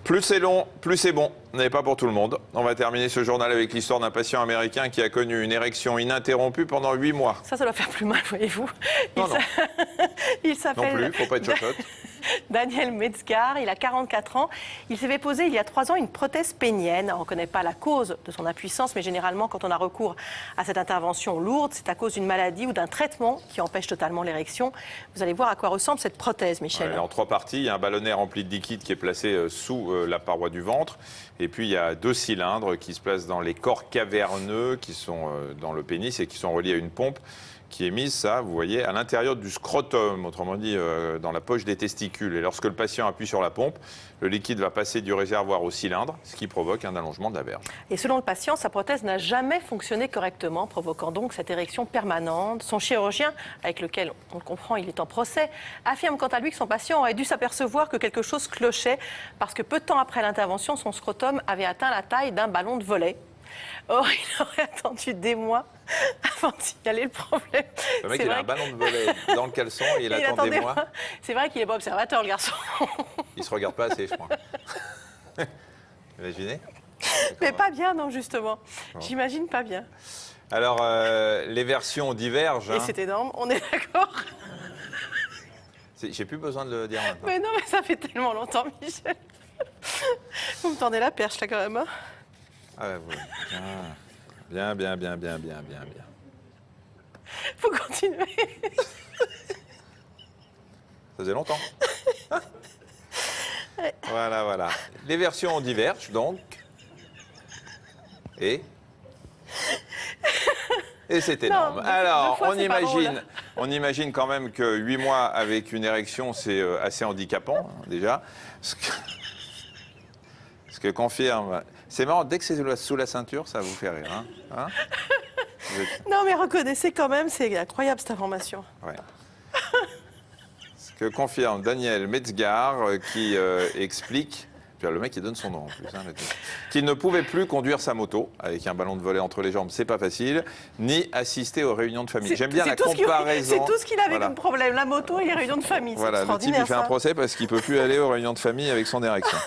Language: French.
Plus c'est long, plus c'est bon. N'est pas pour tout le monde. On va terminer ce journal avec l'histoire d'un patient américain qui a connu une érection ininterrompue pendant 8 mois. Ça doit faire plus mal, voyez-vous. Non, Il s'appelle... Non plus, faut pas être chochotte. Daniel Metzgar, il a 44 ans. Il s'est fait poser il y a 3 ans une prothèse pénienne. On ne connaît pas la cause de son impuissance, mais généralement, quand on a recours à cette intervention lourde, c'est à cause d'une maladie ou d'un traitement qui empêche totalement l'érection. Vous allez voir à quoi ressemble cette prothèse, Michel. Ouais, en 3 parties, il y a un ballonnet rempli de liquide qui est placé sous la paroi du ventre. Et puis, il y a 2 cylindres qui se placent dans les corps caverneux qui sont dans le pénis et qui sont reliés à une pompe qui est mise, ça, vous voyez, à l'intérieur du scrotum, autrement dit dans la poche des testicules. Et lorsque le patient appuie sur la pompe, le liquide va passer du réservoir au cylindre, ce qui provoque un allongement de la verge. Et selon le patient, sa prothèse n'a jamais fonctionné correctement, provoquant donc cette érection permanente. Son chirurgien, avec lequel on comprend il est en procès, affirme quant à lui que son patient aurait dû s'apercevoir que quelque chose clochait, parce que peu de temps après l'intervention, son scrotum avait atteint la taille d'un ballon de volley. Or, il aurait attendu des mois avant d'y aller, le problème. Le mec, il a un ballon de volley dans le caleçon et il attend des mois. C'est vrai qu'il n'est pas observateur, le garçon. Il se regarde pas assez, je crois. Imaginez. Mais pas bien, non, justement. Bon. J'imagine pas bien. Alors, les versions divergent. Et c'est énorme, on est d'accord. J'ai plus besoin de le dire maintenant. Mais non, mais ça fait tellement longtemps, Michel. Vous me tendez la perche, là, quand même. Hein. Ah ouais, bien. Faut continuer. Ça faisait longtemps. Voilà. Les versions divergent, donc. Et c'est énorme. Non, alors, on imagine quand même que 8 mois avec une érection, c'est assez handicapant, déjà. Ce que confirme... C'est marrant, dès que c'est sous la ceinture, ça vous fait rire. Hein non, mais reconnaissez quand même, c'est incroyable cette information. Ouais. Ce que confirme Daniel Metzgar, qui explique, puis le mec il donne son nom en plus, qu'il ne pouvait plus conduire sa moto avec un ballon de volley entre les jambes, c'est pas facile, ni assister aux réunions de famille. J'aime bien la comparaison. C'est tout ce qu'il avait comme problème, la moto et les réunions de famille. Voilà, le type il fait un procès parce qu'il peut plus aller aux réunions de famille avec son érection.